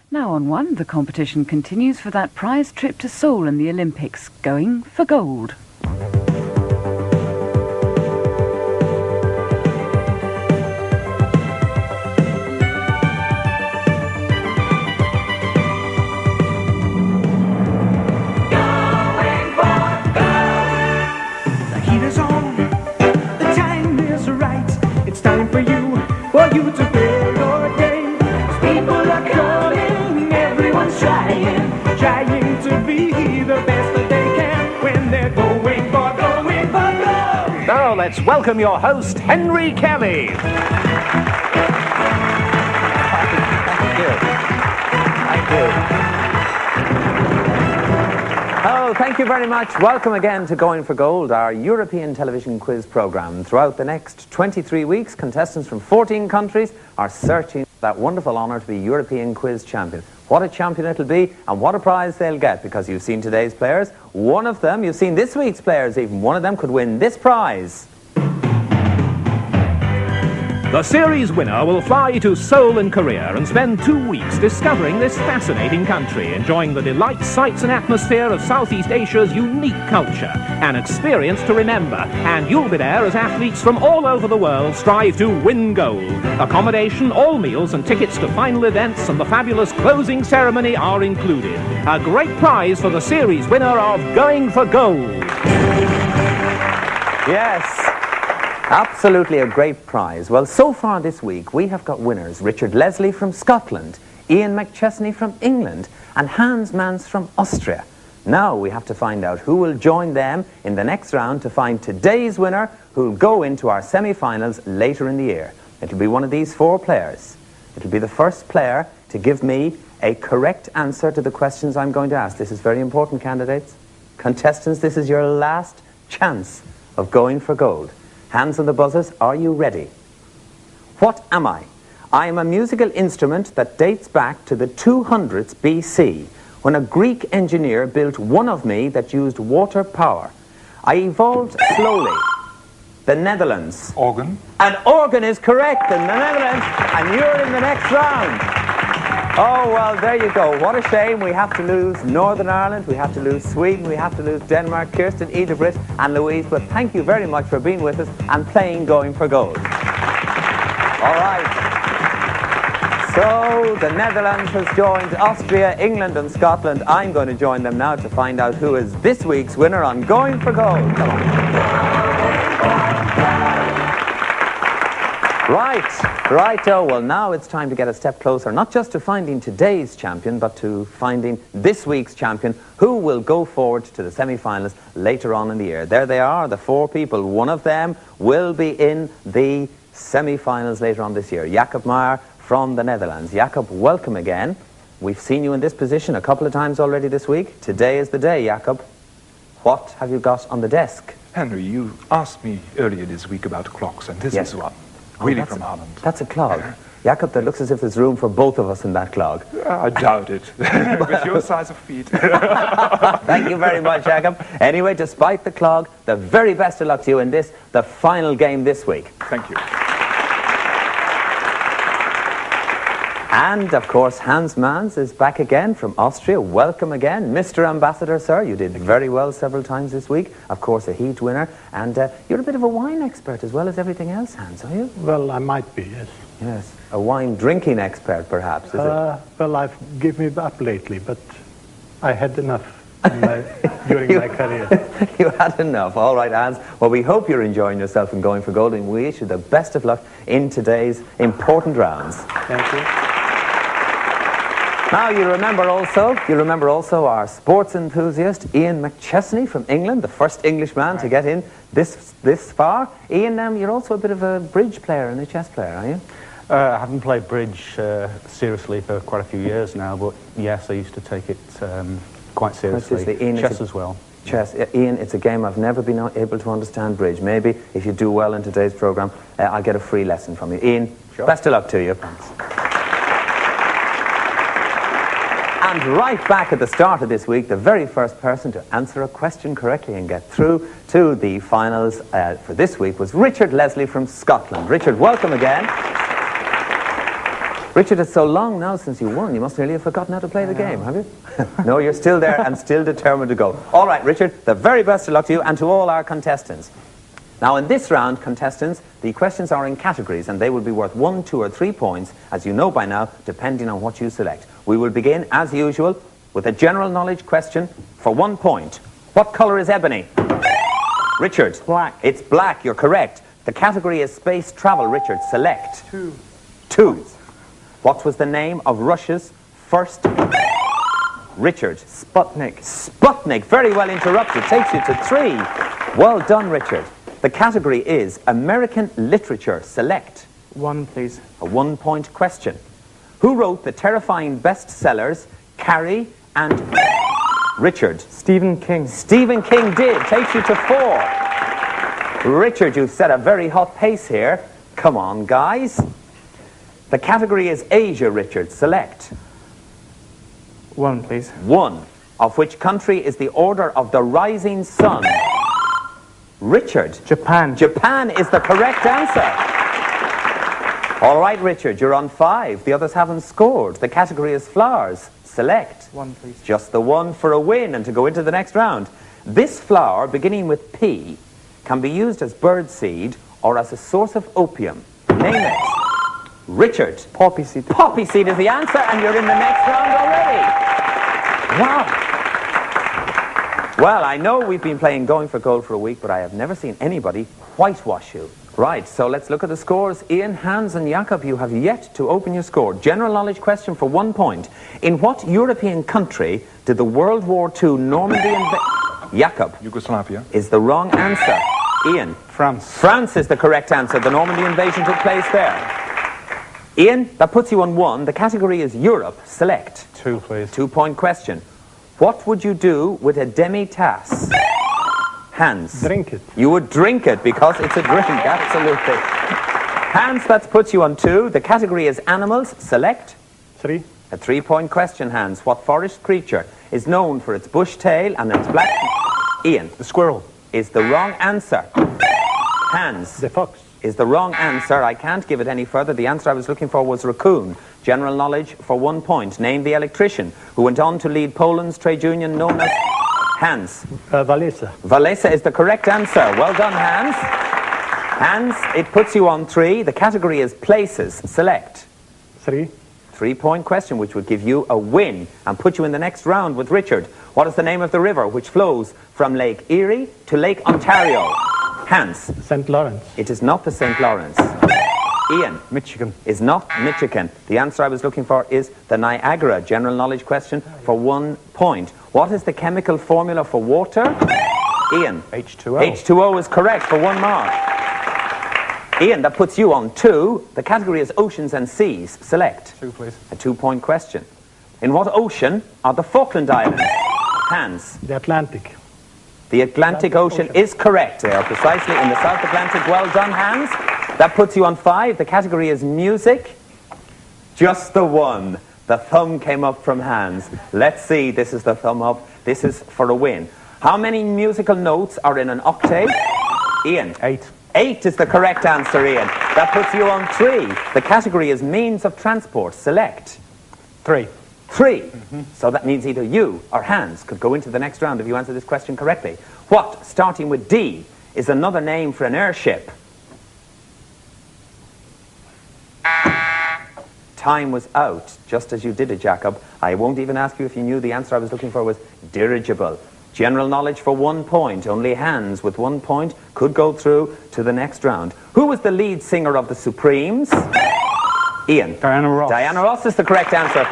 Now on One, the competition continues for that prize trip to Seoul and the Olympics, going for gold. Now let's welcome your host, Henry Kelly. Thank you. Thank you. Oh, thank you very much. Welcome again to Going for Gold, our European television quiz program. Throughout the next 23 weeks, contestants from 14 countries are searching for that wonderful honour to be European quiz champion. What a champion it'll be, and what a prize they'll get, because you've seen today's players. One of them, you've seen this week's players even, one of them could win this prize. The series winner will fly to Seoul in Korea and spend 2 weeks discovering this fascinating country, enjoying the delights, sights and atmosphere of Southeast Asia's unique culture. An experience to remember, and you'll be there as athletes from all over the world strive to win gold. Accommodation, all meals and tickets to final events and the fabulous closing ceremony are included. A great prize for the series winner of Going for Gold. Yes. Absolutely a great prize. Well, so far this week, we have got winners. Richard Leslie from Scotland, Ian McChesney from England, and Hans Mans from Austria. Now we have to find out who will join them in the next round to find today's winner, who will go into our semi-finals later in the year. It'll be one of these four players. It'll be the first player to give me a correct answer to the questions I'm going to ask. This is very important, candidates. Contestants, this is your last chance of going for gold. Hands on the buzzers, are you ready? What am I? I am a musical instrument that dates back to the 200s BC, when a Greek engineer built one of me that used water power. I evolved slowly. The Netherlands. Organ. An organ is correct in the Netherlands, and you're in the next round. Oh, well, there you go. What a shame. We have to lose Northern Ireland, we have to lose Sweden, we have to lose Denmark, Kirsten, Edith, and Louise. But thank you very much for being with us and playing Going for Gold. All right. So, the Netherlands has joined Austria, England, and Scotland. I'm going to join them now to find out who is this week's winner on Going for Gold. Come on. Righto. Well, now it's time to get a step closer, not just to finding today's champion, but to finding this week's champion, who will go forward to the semi-finals later on in the year. There they are, the four people. One of them will be in the semi-finals later on this year. Jacob Meyer from the Netherlands. Jacob, welcome again. We've seen you in this position a couple of times already this week. Today is the day, Jacob. What have you got on the desk? Henry, you asked me earlier this week about clocks, and this is one. Really from Holland. That's a clog. Jacob, that looks as if there's room for both of us in that clog. I doubt it. With your size of feet. Thank you very much, Jacob. Anyway, despite the clog, the very best of luck to you in this, the final game this week. Thank you. And, of course, Hans Mans is back again from Austria. Welcome again. Mr. Ambassador, sir, you did very well several times this week. Of course, a heat winner. And you're a bit of a wine expert as well as everything else, Hans, are you? Well, I might be, yes. Yes, a wine drinking expert, perhaps, is it? Well, I've given it up lately, but I had enough during my career. You had enough. All right, Hans. Well, we hope you're enjoying yourself and Going for Gold, and we wish you the best of luck in today's important rounds. Thank you. Now, you remember also our sports enthusiast, Ian McChesney from England, the first Englishman to get in this far. Ian, you're also a bit of a bridge player and a chess player, are you? I haven't played bridge seriously for quite a few years now, but yes, I used to take it quite seriously. Ian, chess as well. Chess. Ian, it's a game I've never been able to understand bridge. Maybe if you do well in today's programme, I'll get a free lesson from you. Ian, sure. Best of luck to you. Thanks. And right back at the start of this week, the very first person to answer a question correctly and get through to the finals for this week was Richard Leslie from Scotland. Richard, welcome again. Richard, it's so long now since you won. You must really have forgotten how to play the game, have you? No, you're still there and still determined to go. All right, Richard, the very best of luck to you and to all our contestants. Now, in this round, contestants, the questions are in categories, and they will be worth 1, 2, or 3 points, as you know by now, depending on what you select. We will begin, as usual, with a general knowledge question for 1 point. What colour is ebony? Richard. Black. It's black, you're correct. The category is space travel. Richard, select. 2. 2. What was the name of Russia's first... Richard. Sputnik. Sputnik, very well interrupted, takes you to 3. Well done, Richard. The category is American literature. Select. 1, please. A 1-point question. Who wrote the terrifying bestsellers Carrie and... Richard. Stephen King. Stephen King did. Takes you to 4. Richard, you've set a very hot pace here. Come on, guys. The category is Asia, Richard. Select. 1, please. 1. Of which country is the Order of the Rising Sun? Richard. Japan. Japan is the correct answer. All right, Richard, you're on 5. The others haven't scored. The category is flowers. Select. 1, please. Just the one for a win and to go into the next round. This flower, beginning with P, can be used as birdseed or as a source of opium. Name it. Richard. Poppy seed. Poppy seed is the answer, and you're in the next round already. Wow. Well, I know we've been playing Going for Gold for a week, but I have never seen anybody whitewash you. Right, so let's look at the scores. Ian, Hans and Jakob, you have yet to open your score. General knowledge question for 1 point. In what European country did the World War II Normandy invasion... Jakob. Yugoslavia. Is the wrong answer. Ian. France. France is the correct answer. The Normandy invasion took place there. Ian, that puts you on 1. The category is Europe. Select. 2, please. 2-point question. What would you do with a demi-tasse? Hans. Drink it. You would drink it because it's a drink, absolutely. Hans, that puts you on 2. The category is animals. Select. 3. A 3-point question, Hans. What forest creature is known for its bush tail and its black... Ian. The squirrel. Is the wrong answer. Hans. The fox. Is the wrong answer. I can't give it any further. The answer I was looking for was raccoon. General knowledge for 1 point. Name the electrician who went on to lead Poland's trade union known as... Hans. Walesa. Walesa is the correct answer. Well done, Hans. Hans, it puts you on 3. The category is places. Select. 3. 3-point question, which would give you a win and put you in the next round with Richard. What is the name of the river which flows from Lake Erie to Lake Ontario? Hans. St. Lawrence. It is not the St. Lawrence. Ian. Michigan. Is not Michigan. The answer I was looking for is the Niagara. General knowledge question for 1 point. What is the chemical formula for water? Ian. H2O. H2O is correct for 1 mark. Ian, that puts you on 2. The category is oceans and seas. Select. 2, please. A 2-point question. In what ocean are the Falkland Islands? Hans. The Atlantic. The Atlantic Ocean is correct. They are precisely in the South Atlantic. Well done, Hans. That puts you on 5. The category is music. Just the one. The thumb came up from Hans. Let's see. This is the thumb up. This is for a win. How many musical notes are in an octave? Ian. 8. 8 is the correct answer, Ian. That puts you on 3. The category is means of transport. Select. 3. 3. So that means either you or Hans could go into the next round if you answer this question correctly. What, starting with D, is another name for an airship? Time was out, just as you did it, Jakob. I won't even ask you if you knew. The answer I was looking for was dirigible. General knowledge for 1 point. Only Hans with 1 point could go through to the next round. Who was the lead singer of the Supremes? Ian. Diana Ross. Diana Ross is the correct answer.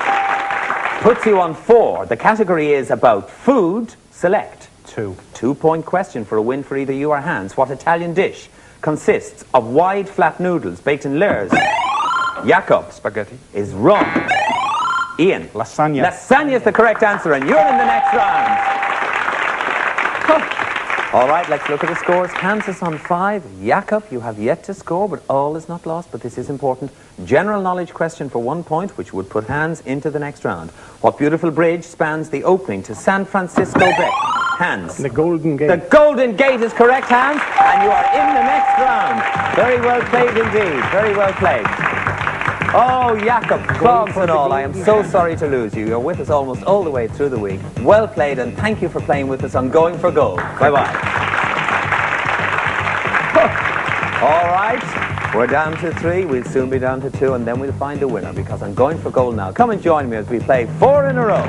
Puts you on 4. The category is about food. Select. 2. 2-point question for a win for either you or Hans. What Italian dish consists of wide flat noodles baked in layers? Jakob. Spaghetti. Is wrong. Ian. Lasagna. Lasagna is the correct answer, and you're in the next round. All right, let's look at the scores. Hans is on 5. Jakob, you have yet to score, but all is not lost, but this is important. General knowledge question for 1 point, which would put Hans into the next round. What beautiful bridge spans the opening to San Francisco Bay? Hans. The Golden Gate. The Golden Gate is correct, Hans, and you are in the next round. Very well played indeed. Very well played. Oh, Jakob, clogs and all, I am so sorry to lose you. You're with us almost all the way through the week. Well played, and thank you for playing with us on Going for Gold. Bye-bye. All right, we're down to 3. We'll soon be down to 2, and then we'll find a winner, because I'm going for gold now. Come and join me as we play 4 in a row.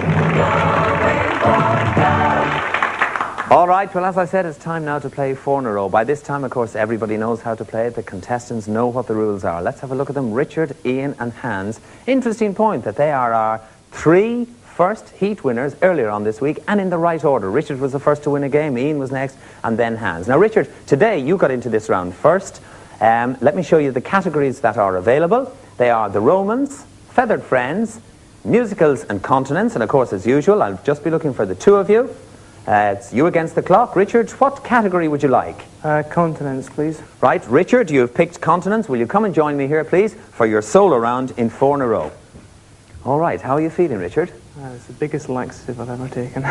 All right, well, as I said, it's time now to play 4 in a row. By this time, of course, everybody knows how to play it. The contestants know what the rules are. Let's have a look at them. Richard, Ian and Hans. Interesting point that they are our 3 first heat winners earlier on this week, and in the right order. Richard was the first to win a game, Ian was next, and then Hans. Now, Richard, today you got into this round first. Let me show you the categories that are available. They are the Romans, Feathered Friends, Musicals and Continents, and of course, as usual, I'll just be looking for the 2 of you. It's you against the clock. Richard, what category would you like? Continents, please. Right, Richard, you've picked Continents. Will you come and join me here, please, for your solo round in 4 in a row? All right, how are you feeling, Richard? It's the biggest laxative I've ever taken.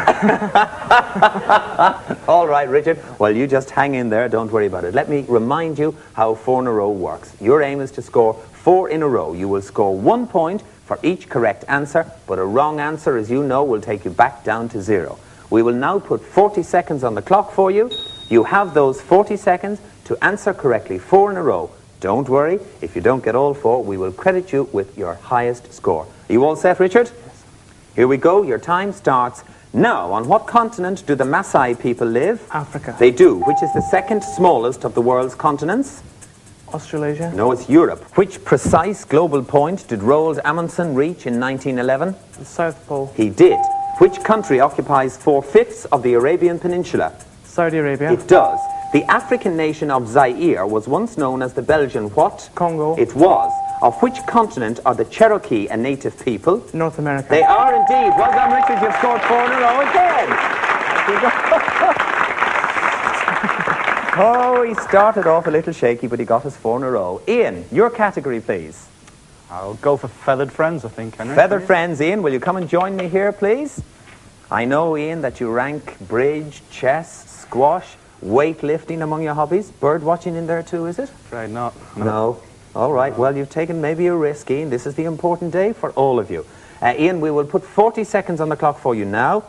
All right, Richard. Well, you just hang in there. Don't worry about it. Let me remind you how 4 in a row works. Your aim is to score 4 in a row. You will score 1 point for each correct answer, but a wrong answer, as you know, will take you back down to 0. We will now put 40 seconds on the clock for you. You have those 40 seconds to answer correctly 4 in a row. Don't worry. If you don't get all 4, we will credit you with your highest score. Are you all set, Richard? Here we go. Your time starts now. On what continent do the Maasai people live? Africa. They do. Which is the second smallest of the world's continents? Australasia. No, it's Europe. Which precise global point did Roald Amundsen reach in 1911? The South Pole. He did. Which country occupies 4/5 of the Arabian Peninsula? Saudi Arabia. It does. The African nation of Zaire was once known as the Belgian what? Congo. It was. Of which continent are the Cherokee a native people? North America. They are indeed. Well done, Richard. You've scored 4 in a row again. Oh, he started off a little shaky, but he got us 4 in a row. Ian, your category, please. I'll go for Feathered Friends, I think, Henry. Feathered Friends, Ian. Will you come and join me here, please? I know, Ian, that you rank bridge, chess, squash, weightlifting among your hobbies. Bird watching in there too, is it? Afraid not. No. All right, well, you've taken maybe a risk, Ian. This is the important day for all of you. Ian, we will put 40 seconds on the clock for you now.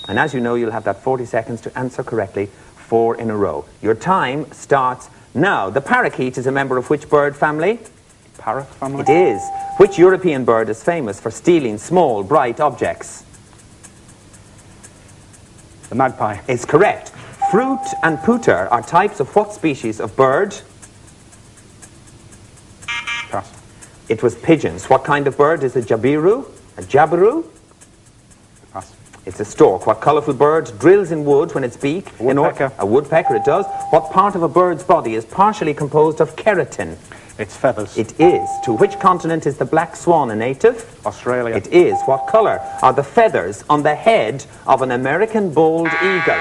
And as you know, you'll have that 40 seconds to answer correctly 4 in a row. Your time starts now. The parakeet is a member of which bird family? Parrot family? It is. Which European bird is famous for stealing small, bright objects? The magpie. It's correct. Fruit and pooter are types of what species of bird? Pass. It was pigeons. What kind of bird is a jabiru? A jabiru? Pass. It's a stork. What colourful bird drills in wood when its beak? A woodpecker. A woodpecker, it does. What part of a bird's body is partially composed of keratin? It's feathers. It is. To which continent is the black swan a native? Australia. It is. What colour are the feathers on the head of an American bald eagle?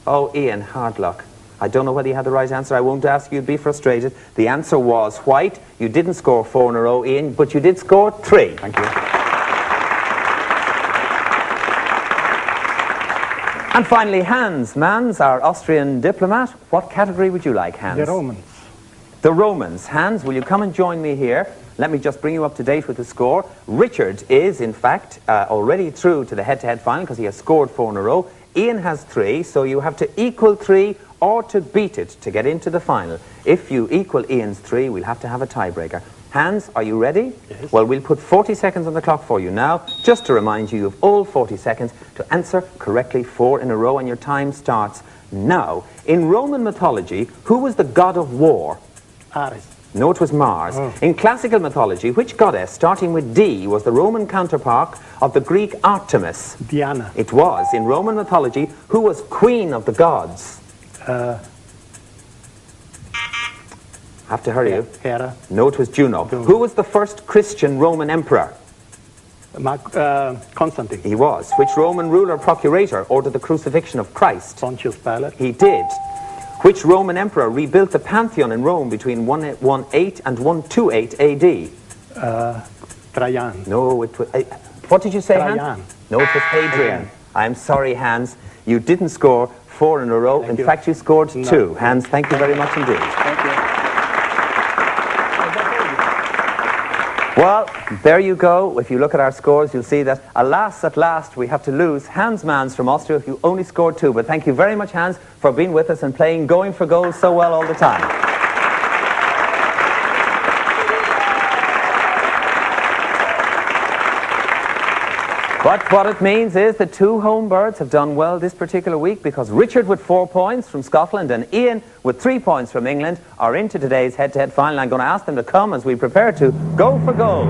Oh, Ian, hard luck. I don't know whether you had the right answer. I won't ask you. You'd be frustrated. The answer was white. You didn't score 4 in a row, Ian, but you did score 3. Thank you. And finally, Hans. Mans, our Austrian diplomat. What category would you like, Hans? The Romans. The Romans. Hans, will you come and join me here? Let me just bring you up to date with the score. Richard is, in fact, already through to the head-to-head final because he has scored 4 in a row. Ian has 3, so you have to equal 3 or to beat it to get into the final. If you equal Ian's 3, we'll have to have a tiebreaker. Hans, are you ready? Yes. Well, we'll put 40 seconds on the clock for you now, just to remind you of all 40 seconds to answer correctly 4 in a row, and your time starts now. In Roman mythology, who was the god of war? Ares. No, it was Mars. Oh. In classical mythology, which goddess, starting with D, was the Roman counterpart of the Greek Artemis? Diana. It was. In Roman mythology, who was queen of the gods? Have to hurry you. Hera. No, it was Juno. Who was the first Christian Roman emperor? Constantine. He was. Which Roman ruler procurator ordered the crucifixion of Christ? Pontius Pilate. He did. Which Roman emperor rebuilt the Pantheon in Rome between 118 and 128 AD? Trajan. No, it was... what did you say, Trajan. Hans? No, it was Hadrian. I'm sorry, Hans. You didn't score 4 in a row. Thank in you. fact, you scored No. 2. Hans, thank you very much indeed. Thank you. Well, there you go. If you look at our scores, you'll see that, alas, at last, we have to lose Hans Mans from Austria, who only scored 2. But thank you very much, Hans, for being with us and playing Going for Goal so well all the time. But what it means is the 2 home birds have done well this particular week, because Richard with 4 points from Scotland and Ian with 3 points from England are into today's head-to-head final. I'm going to ask them to come as we prepare to go for goal.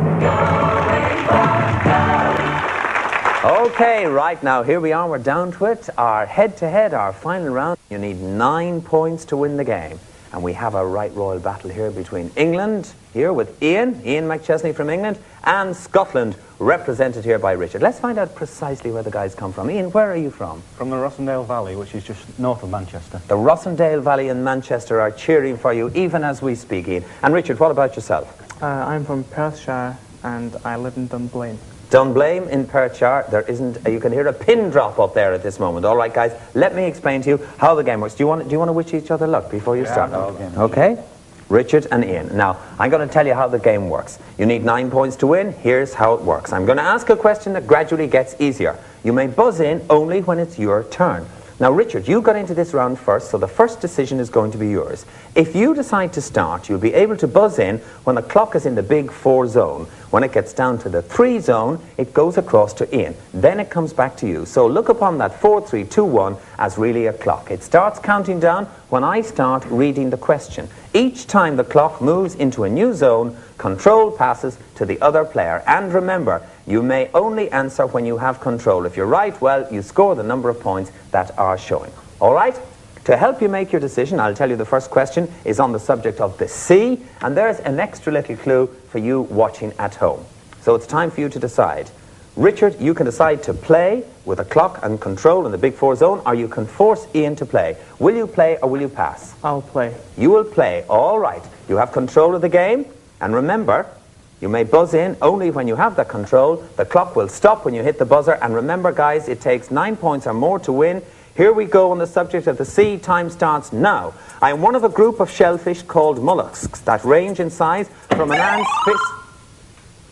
Okay, right now, here we are. We're down to it. Our head-to-head, our final round. You need 9 points to win the game. And we have a right royal battle here between England, here with Ian McChesney from England, and Scotland, represented here by Richard. Let's find out precisely where the guys come from. Ian, where are you from? From the Rossendale Valley, which is just north of Manchester. The Rossendale Valley and Manchester are cheering for you, even as we speak, Ian. And Richard, what about yourself? I'm from Perthshire, and I live in Dunblane. Dunblane in Perthshire. There isn't. You can hear a pin drop up there at this moment. All right, guys. Let me explain to you how the game works. Do you want to wish each other luck before you start? Okay. Richard and Ian. Now, I'm going to tell you how the game works. You need 9 points to win. Here's how it works. I'm going to ask a question that gradually gets easier. You may buzz in only when it's your turn. Now, Richard, you got into this round first, so the first decision is going to be yours. If you decide to start, you'll be able to buzz in when the clock is in the big 4 zone. When it gets down to the 3 zone, it goes across to Ian. Then it comes back to you. So look upon that 4, 3, 2, 1 as really a clock. It starts counting down when I start reading the question. Each time the clock moves into a new zone, control passes to the other player. And remember, you may only answer when you have control. If you're right, well, you score the number of points that are showing. All right? To help you make your decision, I'll tell you the first question is on the subject of the sea, and there's an extra little clue for you watching at home. So it's time for you to decide. Richard, you can decide to play with a clock and control in the big 4 zone, or you can force Ian to play. Will you play or will you pass? I'll play. You will play. All right. You have control of the game, and remember, you may buzz in only when you have that control. The clock will stop when you hit the buzzer, and remember, guys, it takes 9 points or more to win. Here we go on the subject of the sea. Time starts now. I am one of a group of shellfish called mollusks that range in size from an ant's fist.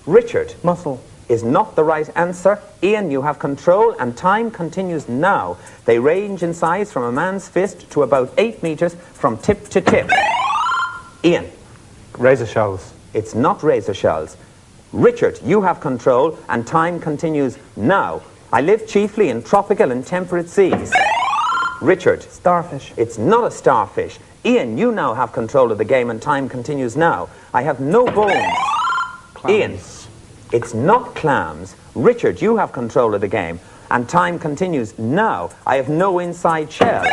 Richard. Mussel. Is not the right answer. Ian, you have control, and time continues now. They range in size from a man's fist to about 8 meters from tip to tip. Ian. Razor shells. It's not razor shells. Richard, you have control, and time continues now. I live chiefly in tropical and temperate seas. Richard. Starfish. It's not a starfish. Ian, you now have control of the game, and time continues now. I have no bones. Clams. Ian. It's not clams. Richard, you have control of the game, and time continues now. I have no inside shell.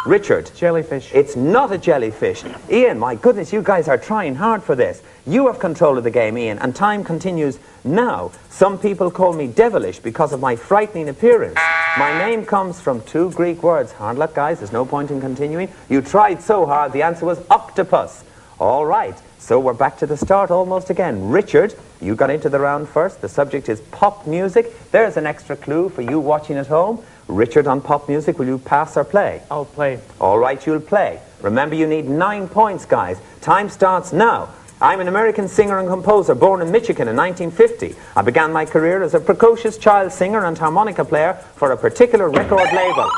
Richard. Jellyfish. It's not a jellyfish. Ian, my goodness, you guys are trying hard for this. You have control of the game, Ian, and time continues now. Some people call me devilish because of my frightening appearance. My name comes from 2 Greek words. Hard luck, guys. There's no point in continuing. You tried so hard. The answer was octopus. All right. So we're back to the start almost again. Richard, you got into the round first. The subject is pop music. There's an extra clue for you watching at home. Richard, on pop music, will you pass or play? I'll play. All right, you'll play. Remember, you need 9 points, guys. Time starts now. I'm an American singer and composer born in Michigan in 1950. I began my career as a precocious child singer and harmonica player for a particular record label.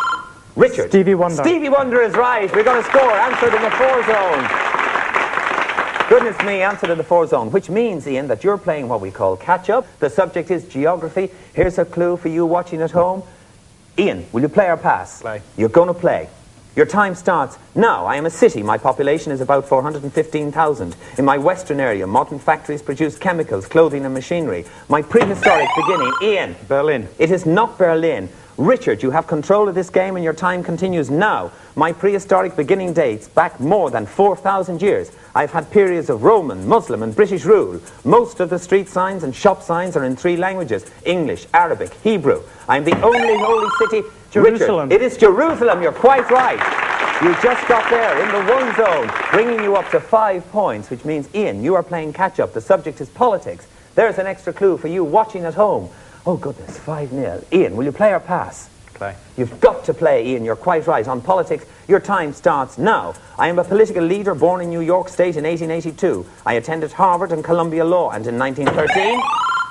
Richard. Stevie Wonder. Stevie Wonder is right. We're going to score. Answered in the 4 zone. Goodness me, answered in the 4 zone, which means, Ian, that you're playing what we call catch-up. The subject is geography. Here's a clue for you watching at home. Ian, will you play or pass? Play. You're going to play. Your time starts now. I am a city. My population is about 415,000. In my western area, modern factories produce chemicals, clothing and machinery. My prehistoric beginning, Ian. Berlin. It is not Berlin. Richard, you have control of this game and your time continues now. My prehistoric beginning dates back more than 4,000 years. I've had periods of Roman, Muslim and British rule. Most of the street signs and shop signs are in 3 languages: English, Arabic, Hebrew. I'm the only holy city... Jerusalem. Richard, it is Jerusalem. You're quite right. You just got there in the 1 zone, bringing you up to 5 points, which means, Ian, you are playing catch-up. The subject is politics. There's an extra clue for you watching at home. Oh, goodness, 5-0. Ian, will you play or pass? play. You've got to play, Ian. You're quite right. On politics, your time starts now. I am a political leader born in New York State in 1882. I attended Harvard and Columbia Law, and in 1913...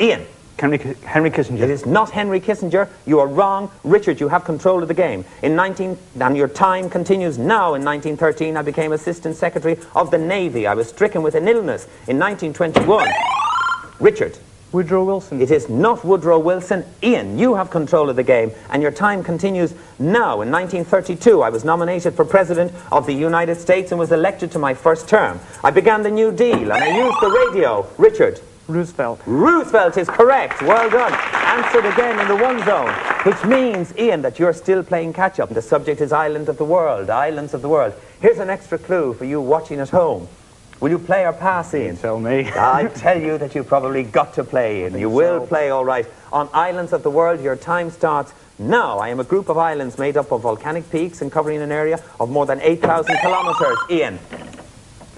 Ian. Henry Kissinger. It is not Henry Kissinger. You are wrong. Richard, you have control of the game. And your time continues now. In 1913, I became Assistant Secretary of the Navy. I was stricken with an illness. In 1921... Richard. Woodrow Wilson. It is not Woodrow Wilson. Ian, you have control of the game, and your time continues now. In 1932, I was nominated for President of the United States and was elected to my first term. I began the New Deal, and I used the radio. Richard. Roosevelt. Roosevelt is correct. Well done. Answered again in the one zone, which means, Ian, that you're still playing catch-up. The subject is Island of the World, Islands of the World. Here's an extra clue for you watching at home. Will you play or pass, Ian? Tell me. I tell you that you probably got to play, Ian. You will play all right. On Islands of the World, your time starts now. I am a group of islands made up of volcanic peaks and covering an area of more than 8,000 kilometres. Ian.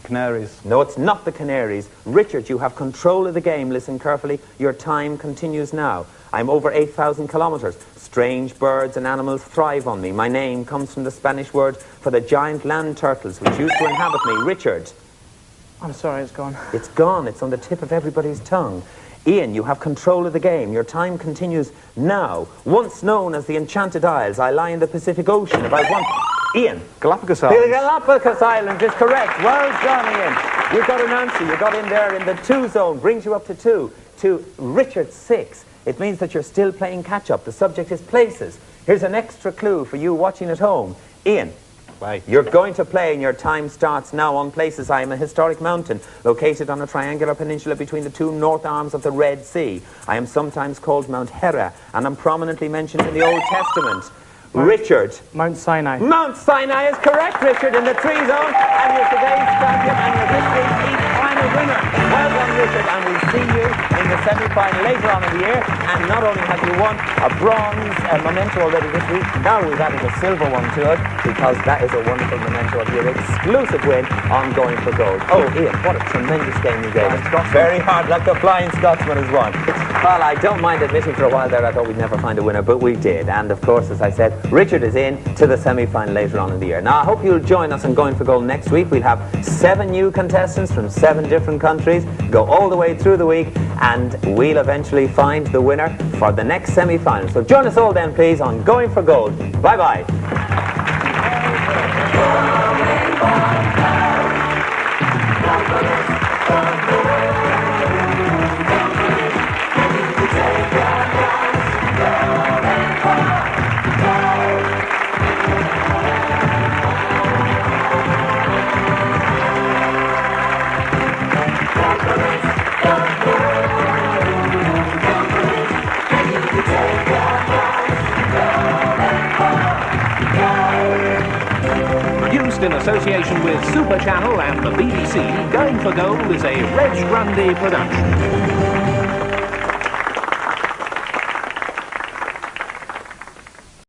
Canaries. No, it's not the Canaries. Richard, you have control of the game. Listen carefully. Your time continues now. I'm over 8,000 kilometres. Strange birds and animals thrive on me. My name comes from the Spanish word for the giant land turtles which used to inhabit me. Richard. I'm sorry, it's gone. It's gone. It's on the tip of everybody's tongue. Ian, you have control of the game. Your time continues now. Once known as the Enchanted Isles, I lie in the Pacific Ocean. About one... Ian. Galapagos Islands. The Galapagos Islands is correct. Well done, Ian. You got an answer. You got in there in the 2 zone. Brings you up to 2. To Richard 6. It means that you're still playing catch-up. The subject is places. Here's an extra clue for you watching at home. Ian. Play. You're going to play, and your time starts now. On places, I am a historic mountain located on a triangular peninsula between the 2 north arms of the Red Sea. I am sometimes called Mount Hera, and I'm prominently mentioned in the Old Testament. Richard. Mount Sinai. Mount Sinai is correct, Richard, in the 3 zone, and you're today's champion, and you're this week's East final winner. Well done, Richard, and we'll see you in the semi-final later on in the year. And not only have you won a bronze memento already this week, now we've added a silver one to it, because that is a wonderful memento of your exclusive win on Going for Gold. Oh, Ian, what a tremendous game you gave us. Very hard, like the Flying Scotsman has won. Well, I don't mind admitting for a while there I thought we'd never find a winner, but we did. And of course, as I said, Richard is in to the semi-final later on in the year. Now, I hope you'll join us on Going for Gold next week. We'll have 7 new contestants from 7 different countries, go all the way through the week, and we'll eventually find the winner for the next semi-final. So join us all then, please, on Going for Gold. Bye-bye. In association with Super Channel and the BBC, Going for Gold is a Reg Grundy production.